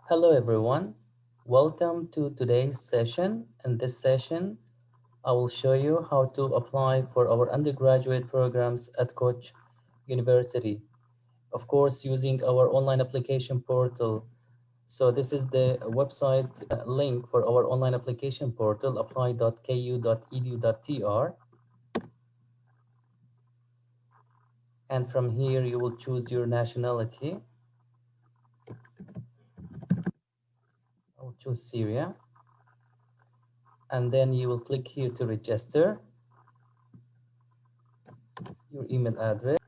Hello everyone, welcome to today's session. In this session, I will show you how to apply for our undergraduate programs at Koç University. Of course, using our online application portal. So this is the website link for our online application portal, apply.ku.edu.tr. And from here, you will choose your nationality. I will choose Syria. And then you will click here to register your email address.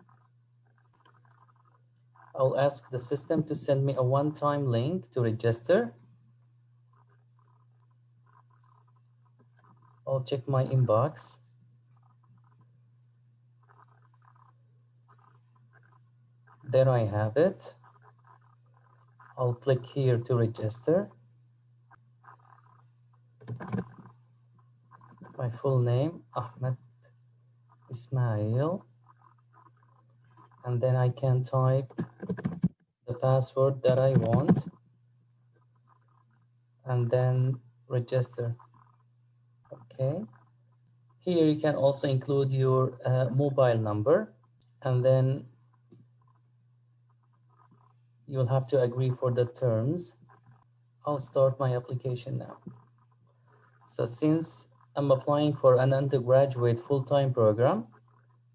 I'll ask the system to send me a one-time link to register. I'll check my inbox. There I have it. I'll click here to register. My full name, Ahmed Ismail. And then I can type the password that I want and then register. Okay. Here you can also include your mobile number, and then you'll have to agree for the terms. I'll start my application now. So since I'm applying for an undergraduate full-time program,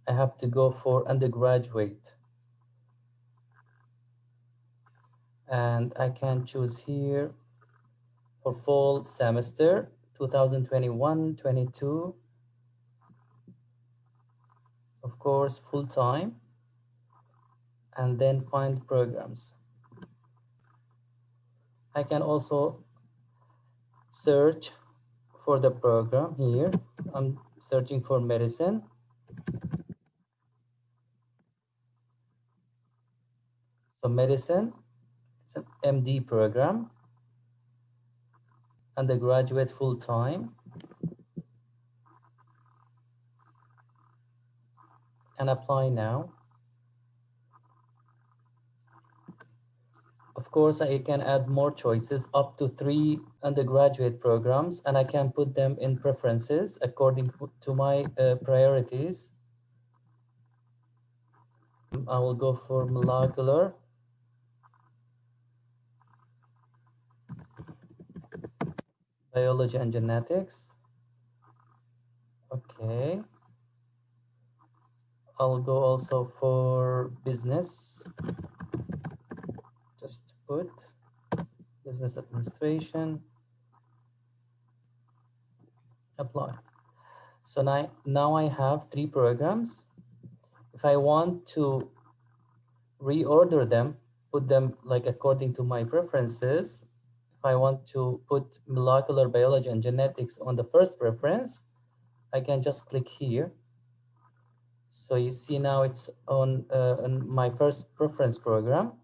I have to go for undergraduate. And I can choose here for fall semester 2021-22, of course, full-time, and then find programs. I can also search for the program here. I'm searching for medicine. So medicine, it's an MD program, undergraduate full-time, and apply now. Of course, I can add more choices, up to 3 undergraduate programs, and I can put them in preferences according to my priorities. I will go for molecular, biology and genetics. Okay. I'll go also for business. Just put business administration. Apply. So now I have 3 programs. If I want to reorder them, put them like according to my preferences, if I want to put molecular biology and genetics on the first preference, I can just click here. So you see now it's on my first preference program.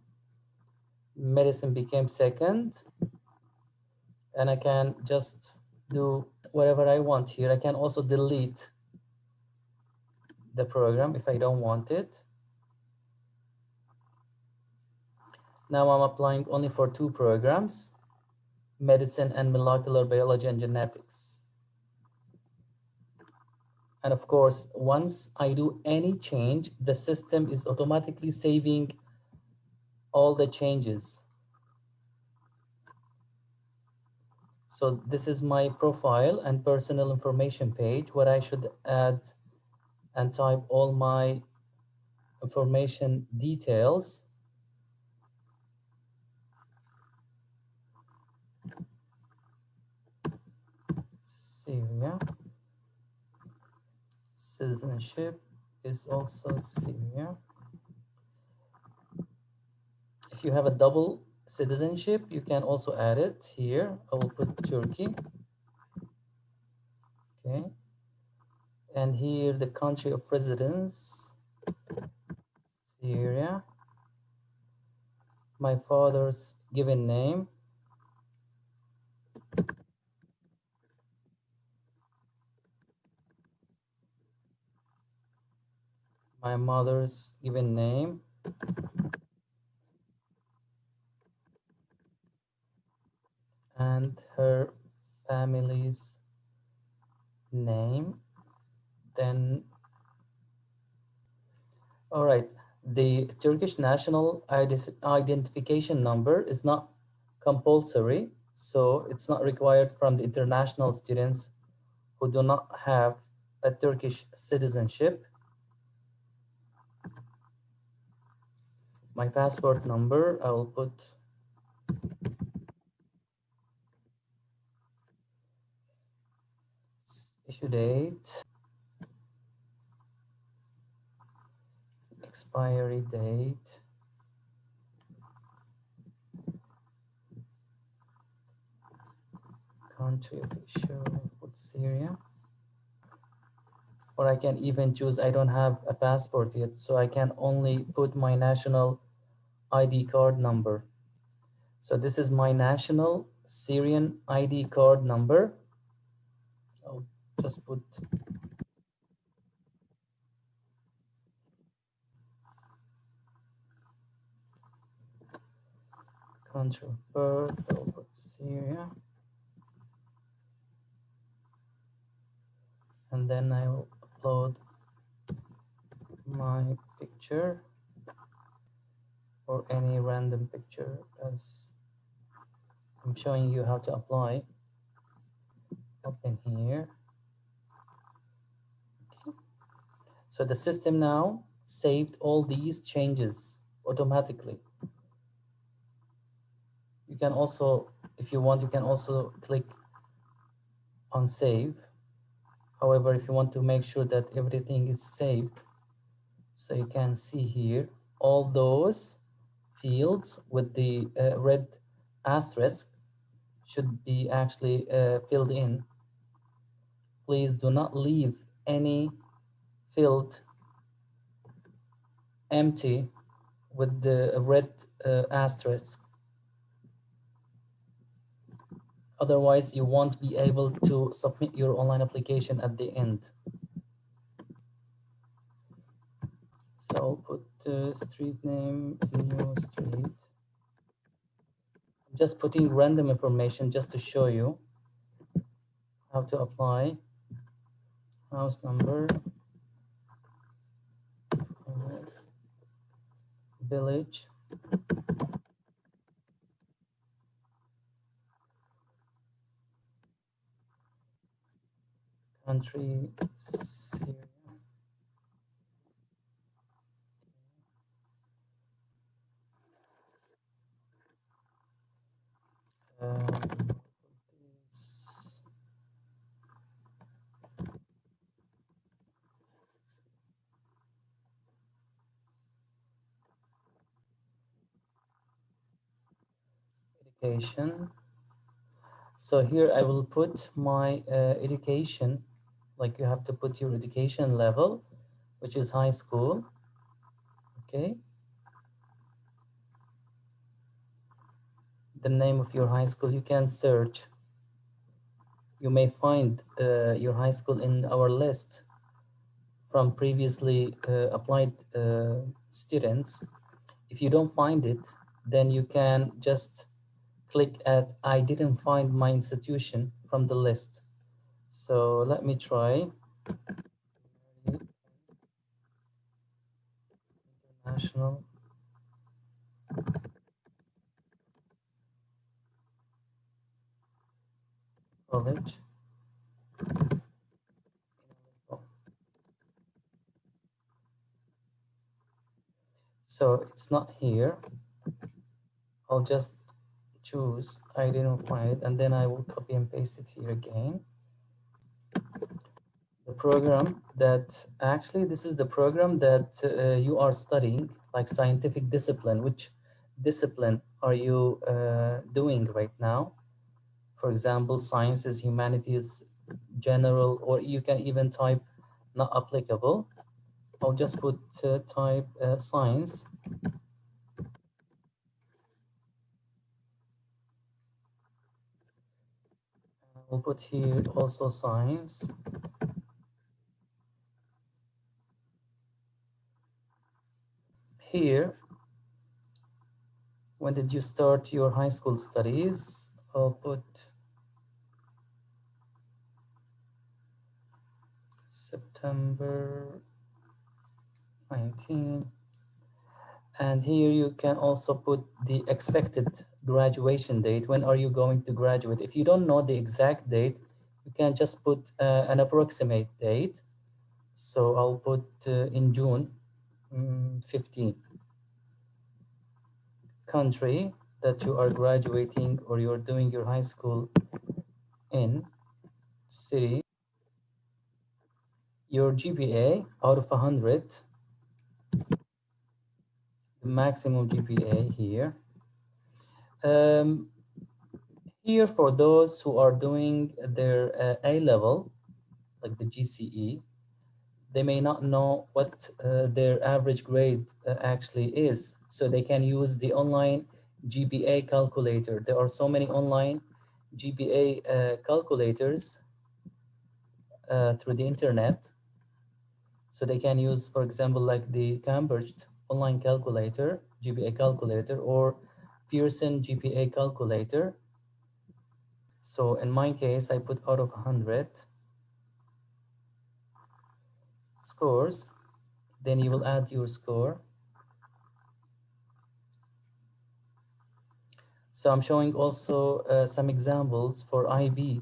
Medicine became second, and I can just do whatever I want here. I can also delete the program if I don't want it. Now I'm applying only for 2 programs, medicine and molecular biology and genetics. And of course, once I do any change, the system is automatically saving all the changes. So this is my profile and personal information page where I should add and type all my information details. Syria. Citizenship is also Syria. If you have a double citizenship, you can also add it here. I will put Turkey. Okay. And here the country of residence, Syria. My father's given name. My mother's given name. and her family's name. Then, all right, the Turkish national identification number is not compulsory, so it's not required from the international students who do not have a Turkish citizenship. My passport number, I will put issue date, expiry date, country of issue, put Syria. Or I can even choose I don't have a passport yet, so I can only put my national ID card number. So this is my national Syrian ID card number. I'll just put country of birth, I'll put Syria. And then I will upload my picture or any random picture as I'm showing you how to apply. Open here. Okay. So the system now saved all these changes automatically. You can also, if you want, you can also click on save. However, if you want to make sure that everything is saved, so you can see here, all those fields with the red asterisk should be actually filled in. Please do not leave any field empty with the red asterisk. Otherwise, you won't be able to submit your online application at the end. So I'll put street name, new street. I'm just putting random information just to show you how to apply. House number, village, country, Syria. This education. So here I will put my education, like you have to put your education level, which is high school. Okay. The name of your high school, you can search. You may find your high school in our list from previously applied students. If you don't find it, then you can just click at I didn't find my institution from the list. So let me try. International College. So it's not here. I'll just choose I didn't find it, and then I will copy and paste it here again. The program that actually this is the program that you are studying, like scientific discipline. Which discipline are you doing right now? For example, sciences, humanities, general, or you can even type not applicable. I'll just put type science. I'll put here also science. Here, when did you start your high school studies? I'll put September 19. And here you can also put the expected graduation date. When are you going to graduate? If you don't know the exact date, you can just put an approximate date. So I'll put in June 15. Country that you are graduating or you're doing your high school in, city, your GPA out of 100, the maximum GPA here. Here for those who are doing their A-level, like the GCE, they may not know what their average grade actually is. So they can use the online GPA calculator. There are so many online GPA calculators through the internet. So they can use, for example, like the Cambridge online calculator, GPA calculator, or Pearson GPA calculator. So in my case, I put out of 100 scores. Then you will add your score. So I'm showing also some examples for IB,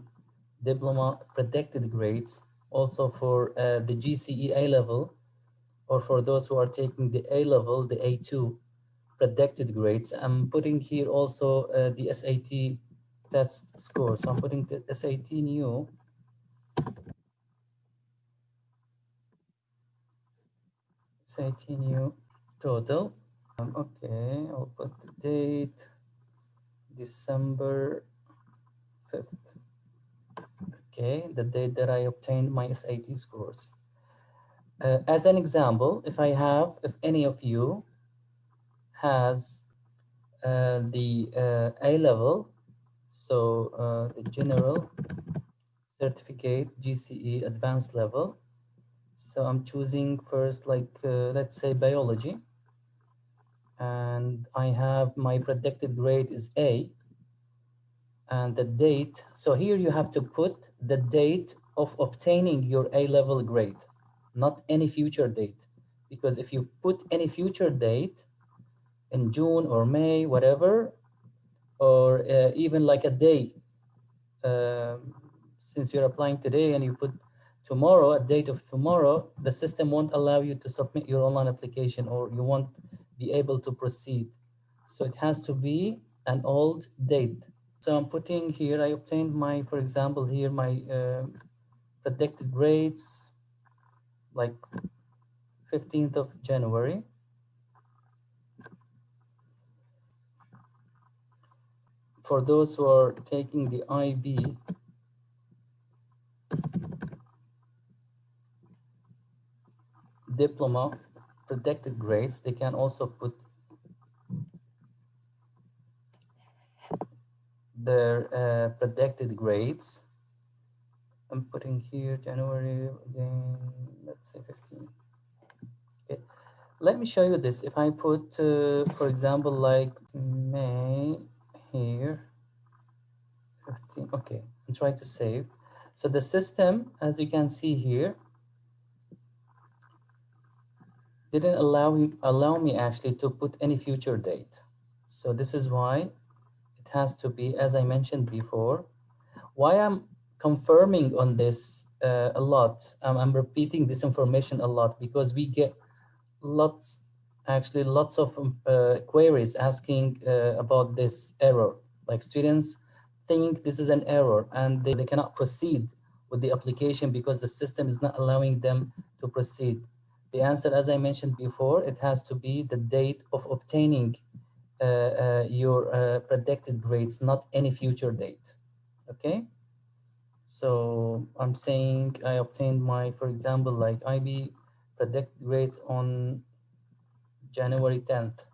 diploma predicted grades, also for the GCE A-level, or for those who are taking the A-level, the A2 predicted grades. I'm putting here also the SAT test score. So I'm putting the SAT new. SAT new total. Okay, I'll put the date, December 5th. Okay, the date that I obtained my SAT scores. As an example, if any of you has the A-level, so the general certificate GCE advanced level. So I'm choosing first, like, let's say biology. And I have my predicted grade is A. And the date, so here you have to put the date of obtaining your A-level grade, not any future date. Because if you put any future date in June or May, whatever, or even like a day, since you're applying today and you put tomorrow, a date of tomorrow, the system won't allow you to submit your online application, or you won't be able to proceed. So it has to be an old date. So I'm putting here, I obtained my, for example, here, my predicted grades, like 15th of January. For those who are taking the IB, diploma predicted grades, they can also put their predicted grades. I'm putting here January again, let's say 15. Okay, let me show you this. If I put, for example, like May here, 15, okay, and try to save. So the system, as you can see here, didn't allow me actually to put any future date. So this is why it has to be, as I mentioned before, why I'm confirming on this a lot. I'm repeating this information a lot because we get lots of queries asking about this error. Like students think this is an error and they cannot proceed with the application because the system is not allowing them to proceed. The answer, as I mentioned before, it has to be the date of obtaining your predicted grades, not any future date. Okay. So I'm saying I obtained my, for example, like IB predicted grades on January 10th.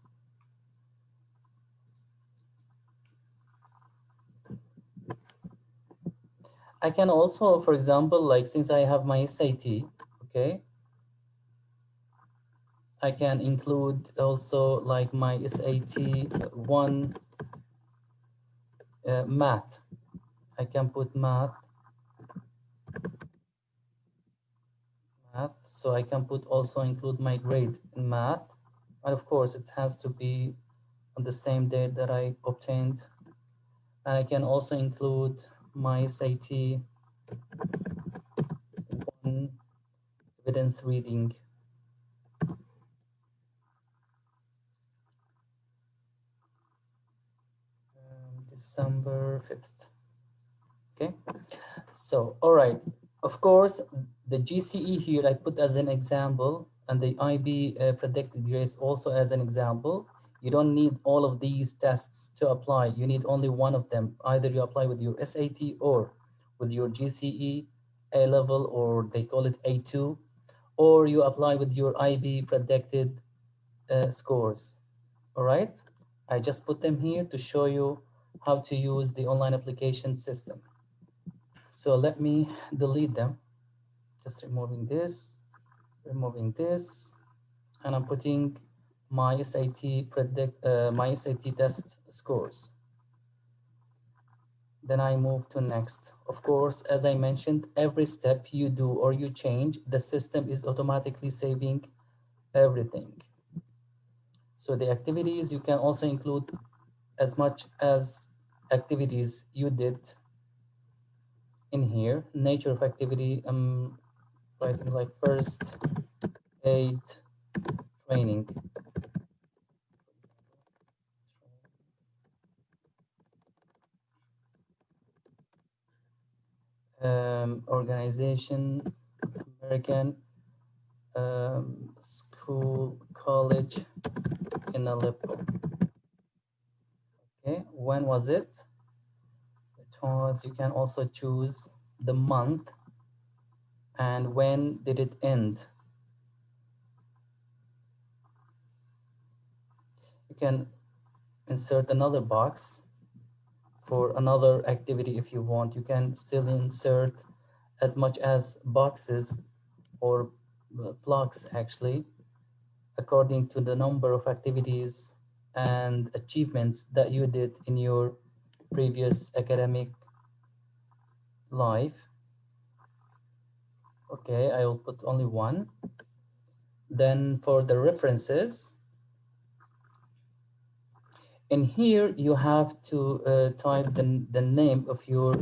I can also, for example, like since I have my SAT, okay, I can include also like my SAT 1, Math. I can put math, so I can put also include my grade in math. And of course, it has to be on the same date that I obtained. And I can also include my SAT one evidence reading. December 5th. Okay, so all right, of course the GCE here I put as an example, and the IB predicted grades also as an example. You don't need all of these tests to apply. You need only one of them. Either you apply with your SAT or with your GCE A level, or they call it A2, or you apply with your IB predicted scores. All right, I just put them here to show you how to use the online application system. So let me delete them. Just removing this, and I'm putting my my SAT test scores. Then I move to next. Of course, as I mentioned, every step you do or you change, the system is automatically saving everything. So the activities, you can also include as much as activities you did in here. Nature of activity, I'm writing like first aid training. Organization, American school, college in Aleppo. Okay, when was it? It was, you can also choose the month and when did it end. You can insert another box for another activity if you want. You can still insert as much as boxes or blocks actually, according to the number of activities and achievements that you did in your previous academic life. Okay, I will put only one. Then for the references, in here you have to type the name of your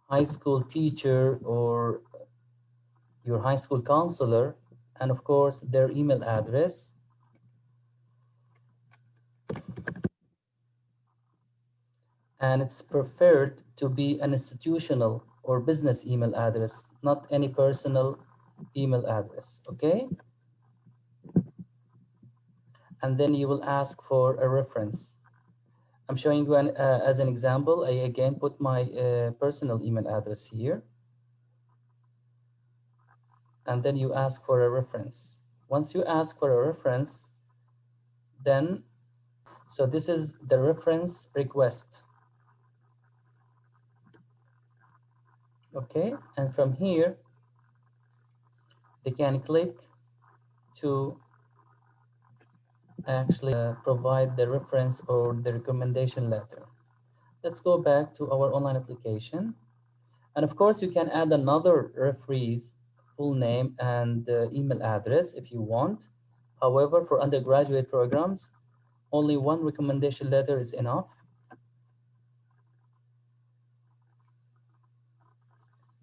high school teacher or your high school counselor, and of course their email address. And it's preferred to be an institutional or business email address, not any personal email address, okay? And then you will ask for a reference. I'm showing you as an example. I again put my personal email address here. And then you ask for a reference. Once you ask for a reference, then, so this is the reference request. Okay, and from here, they can click to actually provide the reference or the recommendation letter. Let's go back to our online application. And of course, you can add another referee's full name and email address if you want. However, for undergraduate programs, only one recommendation letter is enough.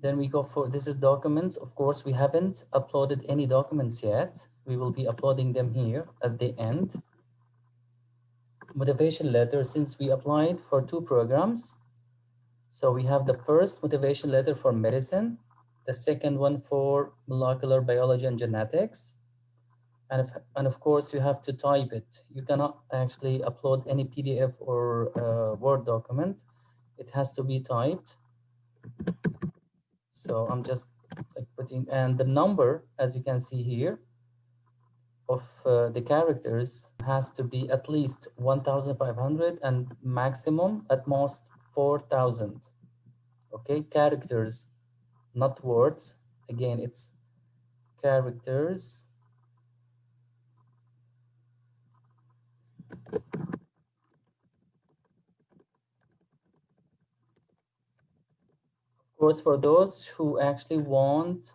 Then we go for, this is documents. Of course, we haven't uploaded any documents yet. We will be uploading them here at the end. Motivation letter, since we applied for 2 programs. So we have the first motivation letter for medicine, the second one for molecular biology and genetics. And of course, you have to type it. You cannot actually upload any PDF or Word document. It has to be typed. So I'm just like putting, and the number, as you can see here, of the characters has to be at least 1,500 and maximum at most 4,000. Okay, characters, not words. Again, it's characters. course, for those who actually want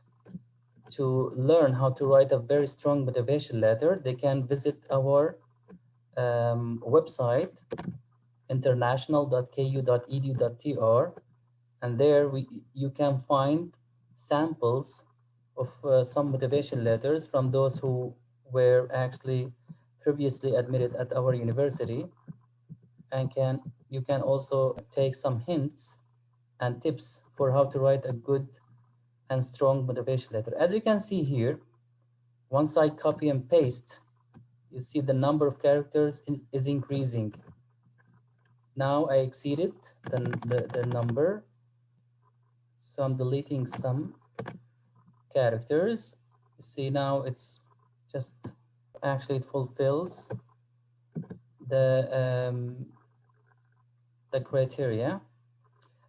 to learn how to write a very strong motivation letter, they can visit our website, international.ku.edu.tr, and there you can find samples of some motivation letters from those who were actually previously admitted at our university, and you can also take some hints and tips for how to write a good and strong motivation letter. As you can see here, once I copy and paste, you see the number of characters is increasing. Now I exceeded the number, so I'm deleting some characters. See, now it's just, actually it fulfills the criteria.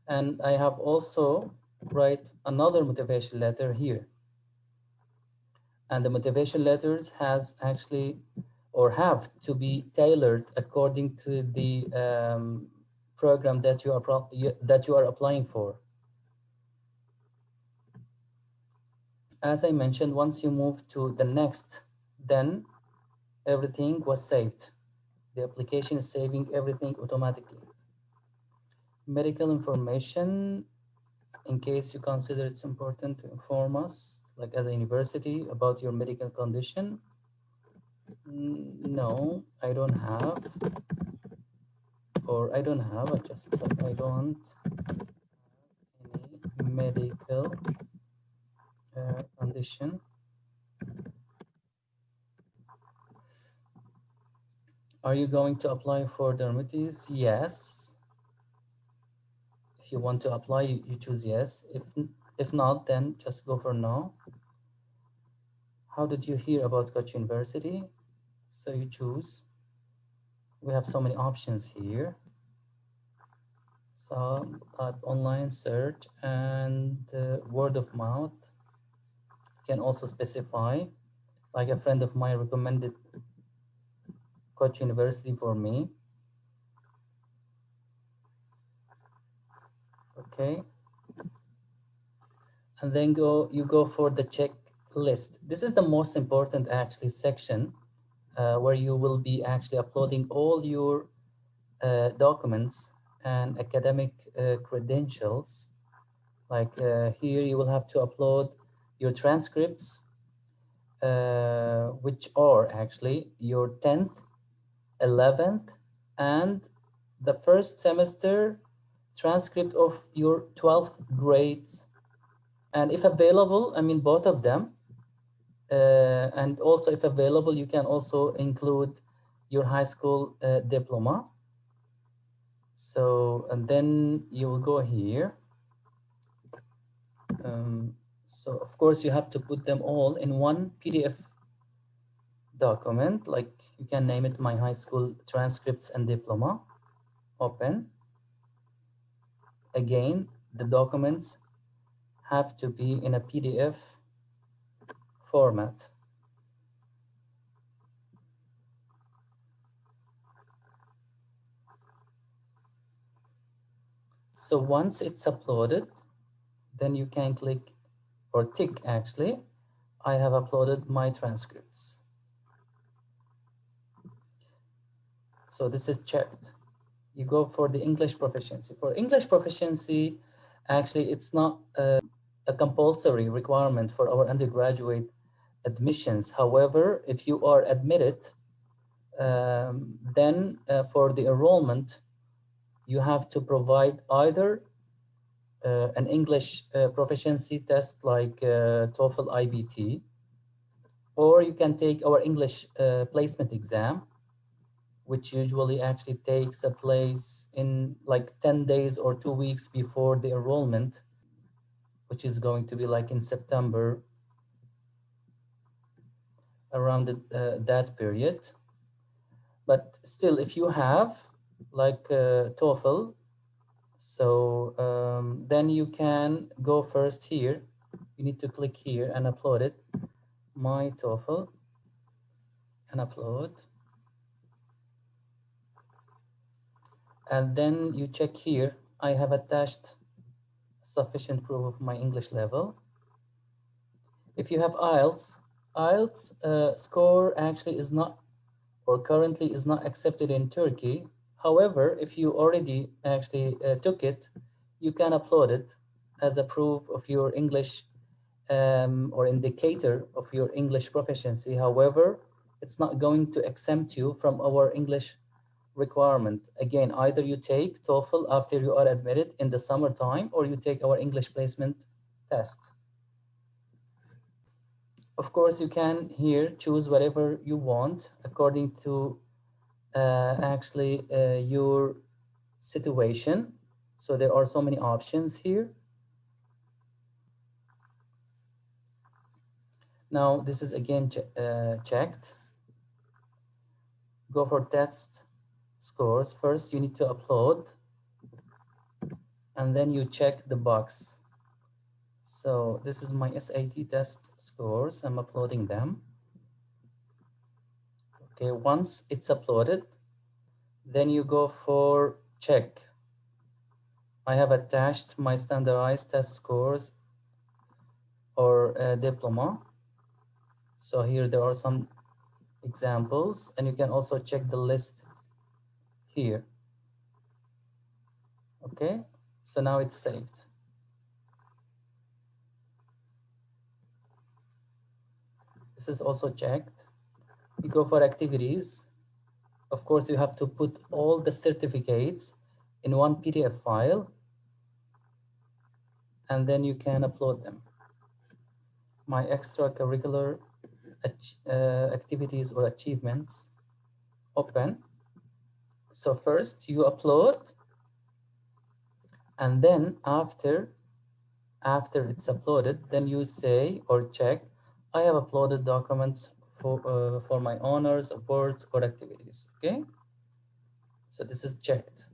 And I have also write another motivation letter here. And the motivation letters has actually, or have to be tailored according to the program that you are applying for. As I mentioned, once you move to the next, then everything was saved. The application is saving everything automatically. Medical information, in case you consider it's important to inform us, like as a university, about your medical condition. No, I don't have, or I don't have, I just type I don't have any medical condition. Are you going to apply for dermatitis? Yes. If you want to apply, you choose yes. If not, then just go for no. How did you hear about Koç University? So you choose. We have so many options here. So type online search and word of mouth. You can also specify, like a friend of mine recommended Koç University for me. Okay. And then you go for the checklist. This is the most important actually section where you will be actually uploading all your documents and academic credentials. Like here you will have to upload your transcripts, which are actually your 10th, 11th, and the first semester transcript of your 12th grades. And if available, I mean both of them. And also if available, you can also include your high school diploma. So, and then you will go here. So of course you have to put them all in one PDF document, like you can name it my high school transcripts and diploma. Open. Again, the documents have to be in a PDF format. So once it's uploaded, then you can click or tick actually, I have uploaded my transcripts. So this is checked. You go for the English proficiency. For English proficiency, actually it's not a compulsory requirement for our undergraduate admissions. However, if you are admitted, then for the enrollment, you have to provide either an English proficiency test like TOEFL IBT, or you can take our English placement exam, which usually actually takes a place in like 10 days or 2 weeks before the enrollment, which is going to be like in September, around that period. But still, if you have like TOEFL, so then you can go first here. You need to click here and upload it, my TOEFL, and upload. And then you check here, I have attached sufficient proof of my English level. If you have IELTS, IELTS score actually is not, or currently is not accepted in Turkey. However, if you already actually took it, you can upload it as a proof of your English or indicator of your English proficiency. However, it's not going to exempt you from our English requirement. Again, either you take TOEFL after you are admitted in the summertime, or you take our English placement test. Of course, you can here choose whatever you want according to your situation. So there are so many options here. Now this is again checked. Go for test scores. First, you need to upload, and then you check the box. So this is my SAT test scores. I'm uploading them. Okay, once it's uploaded, then you go for check. I have attached my standardized test scores or diploma. So here there are some examples, and you can also check the list here. Okay, so now it's saved. This is also checked. You go for activities. Of course, you have to put all the certificates in one PDF file, and then you can upload them. My extracurricular activities or achievements, open. So first you upload, and then after it's uploaded, then you say or check, I have uploaded documents for my honors, awards, or activities. Okay, so this is checked.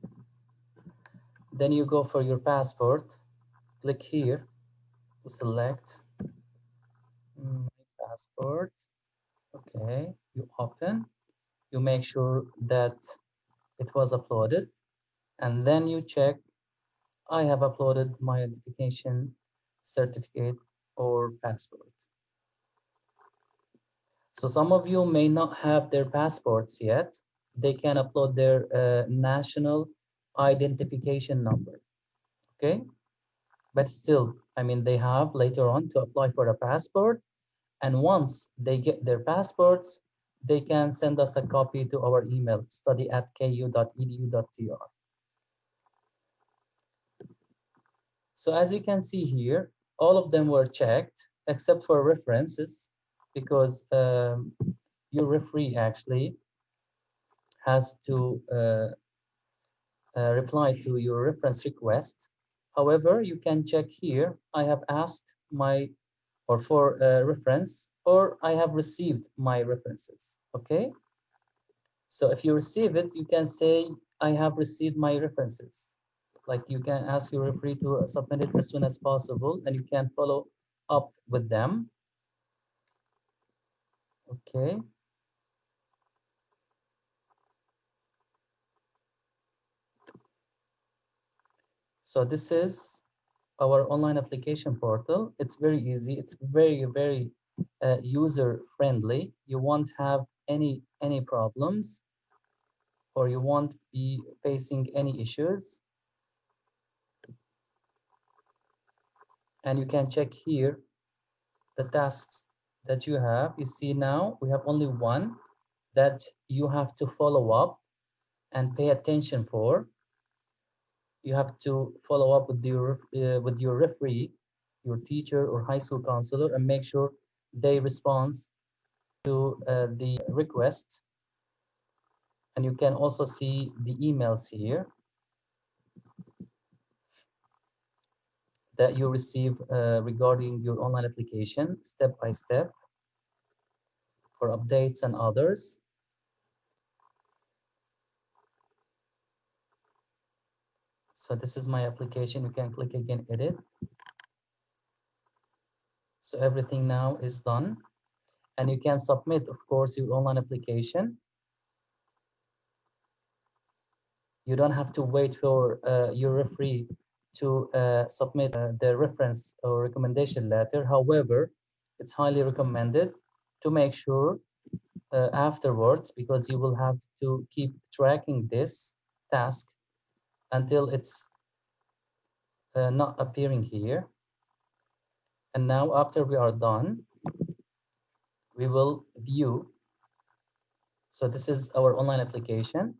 Then you go for your passport, click here to select my passport. Okay, you open, you make sure that it was uploaded, and then you check, I have uploaded my identification certificate or passport. So some of you may not have their passports yet. They can upload their national identification number, okay? But still, I mean, they have later on to apply for a passport. And once they get their passports, they can send us a copy to our email, study@ku.edu.tr. So as you can see here, all of them were checked except for references, because your referee actually has to reply to your reference request. However, you can check here, I have asked my or for reference, or I have received my references. Okay, so if you receive it, you can say I have received my references. Like, you can ask your referee to submit it as soon as possible, and you can follow up with them. Okay, so this is our online application portal. It's very easy. It's very user friendly. You won't have any problems, or you won't be facing any issues. And you can check here the tasks that you have. You see now we have only one that you have to follow up and pay attention for. You have to follow up with your referee, your teacher or high school counselor, and make sure they respond to the request. And you can also see the emails here that you receive regarding your online application, step by step, for updates and others. So this is my application. You can click again, edit. So everything now is done, and you can submit, of course, your online application. You don't have to wait for your referee to submit the reference or recommendation letter. However, it's highly recommended to make sure afterwards, because you will have to keep tracking this task until it's not appearing here. And now after we are done, we will view. So this is our online application.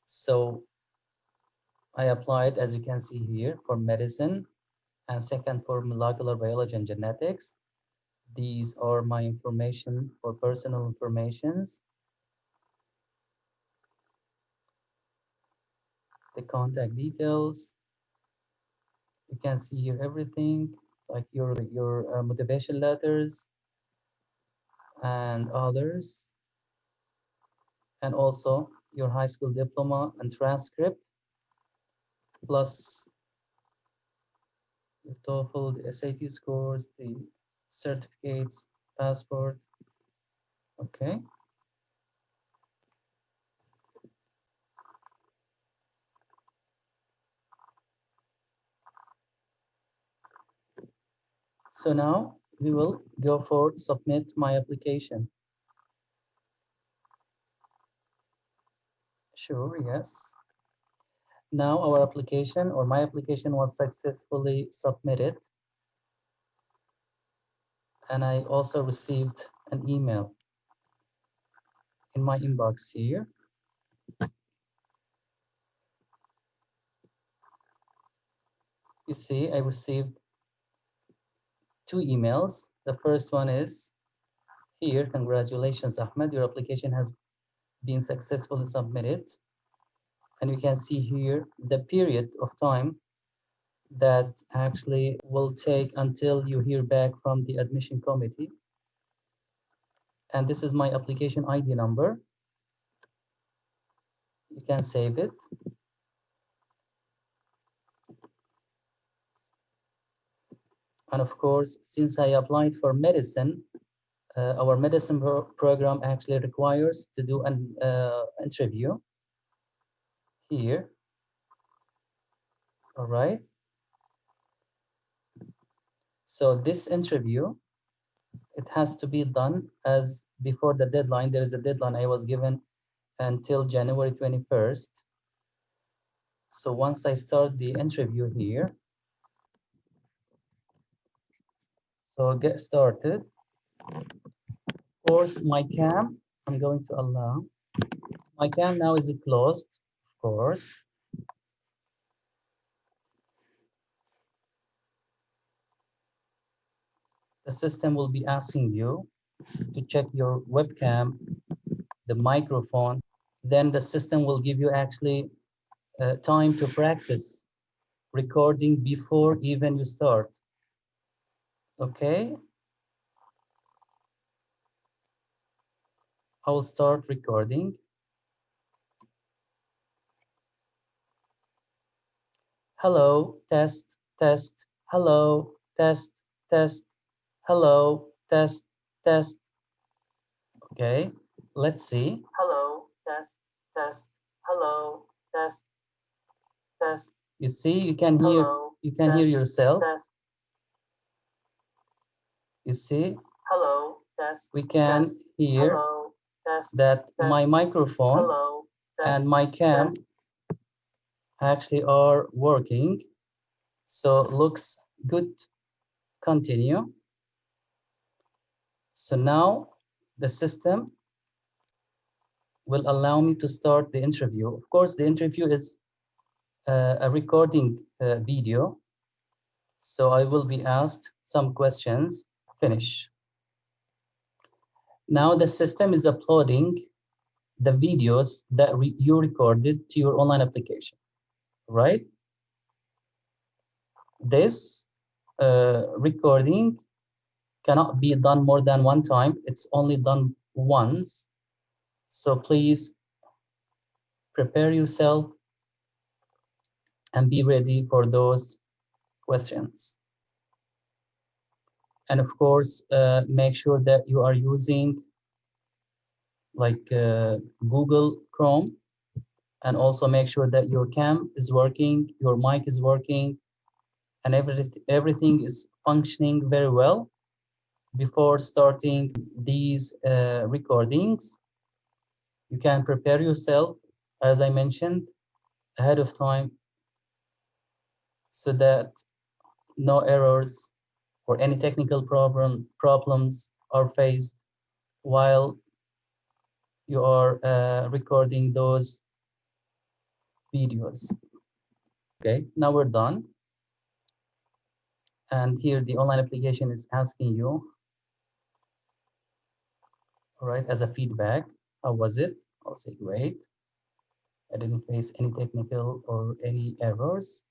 So I applied, as you can see here, for medicine, and second for molecular biology and genetics. These are my information for personal informations. The contact details. You can see here everything, like your motivation letters and others, and also your high school diploma and transcript, plus the TOEFL, the SAT scores, the certificates, passport. Okay. So now we will go for submit my application. Sure, yes. Now our application or my application was successfully submitted. And I also received an email in my inbox here. You see, I received 2 emails. The first one is here, congratulations, Ahmed, your application has been successfully submitted. And you can see here the period of time that actually will take until you hear back from the admission committee. And this is my application ID number. You can save it. And of course, since I applied for medicine, our medicine program actually requires to do an interview here. All right. So this interview, it has to be done as before the deadline. There is a deadline I was given until January 21st. So once I start the interview here, so get started. Of course, my cam, I'm going to allow. My cam now is closed, of course. The system will be asking you to check your webcam, the microphone. Then the system will give you actually time to practice recording before even you start. Okay. I will start recording. Hello, test, test. Hello, test, test. Hello, test, test. Okay, let's see. Hello, test, test. Hello, test, test. You see, you can hear. Hello, you can hear yourself. Test. You see. Hello, test. We can test, hear hello, test, that test, my microphone hello, test, and my cam test, actually are working. So looks good. Continue. So now the system will allow me to start the interview. Of course, the interview is a recording video. So I will be asked some questions. Finish. Now the system is uploading the videos that you recorded to your online application, right? This recording cannot be done more than one time. It's only done once. So please prepare yourself and be ready for those questions. And of course, make sure that you are using like Google Chrome And also make sure that your cam is working, your mic is working, and everything is functioning very well before starting these recordings. You can prepare yourself, as I mentioned, ahead of time so that no errors or any technical problems are faced while you are recording those videos. Okay, now we're done. And here the online application is asking you, all right, as a feedback, how was it? I'll say great. I didn't face any technical or any errors.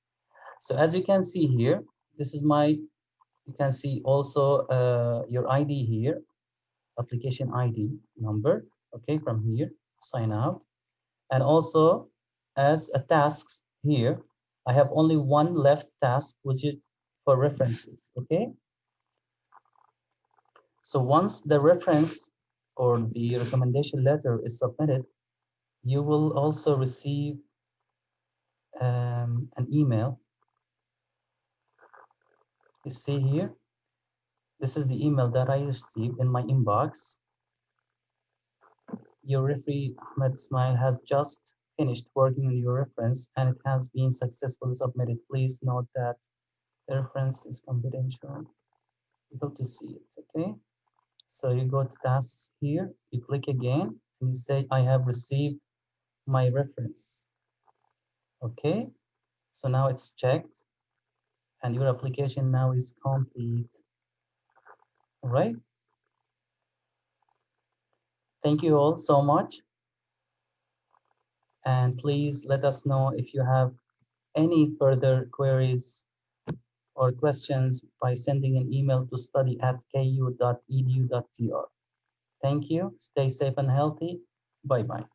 So as you can see here, this is my, you can see also your ID here, application ID number, okay, from here, sign out. And also as a tasks here, I have only one left task, which is for references, okay? So once the reference or the recommendation letter is submitted, you will also receive an email. You see here, this is the email that I received in my inbox. Your referee Ahmed Ismail has just finished working on your reference and it has been successfully submitted. Please note that the reference is confidential. You go to see it, okay? So you go to tasks here, you click again, and you say, I have received my reference. Okay, so now it's checked and your application now is complete. All right. Thank you all so much. And please let us know if you have any further queries or questions by sending an email to study@ku.edu.tr. Thank you. Stay safe and healthy. Bye-bye.